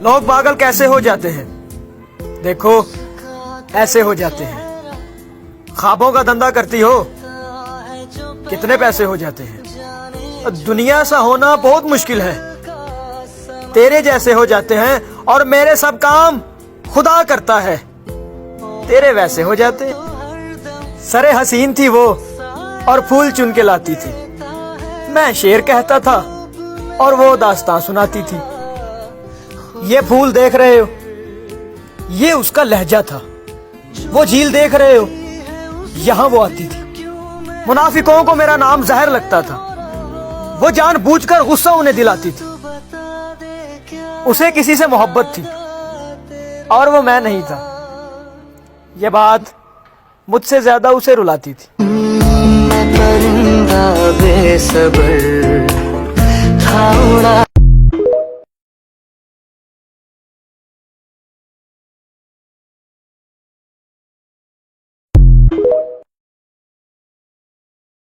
लोग पागल कैसे हो जाते हैं? देखो, ऐसे हो जाते हैं। ख्वाबों का धंधा करती हो, कितने पैसे हो जाते हैं। दुनिया सा होना बहुत मुश्किल है। तेरे जैसे हो जाते हैं और मेरे सब काम खुदा करता है। तेरे वैसे हो जाते। सरे हसीन थी वो और फूल चुन के लाती थी। मैं शेर कहता था और वो दास्तां सुनाती थी। ये फूल देख रहे हो, ये उसका लहजा था। वो झील देख रहे हो, यहाँ वो आती थी। मुनाफिकों को मेरा नाम जहर लगता था। वो जानबूझकर गुस्सा उन्हें दिलाती थी। उसे किसी से मोहब्बत थी और वो मैं नहीं था। ये बात मुझसे ज्यादा उसे रुलाती थी। मैं परिंदा बेसब्र था उड़ा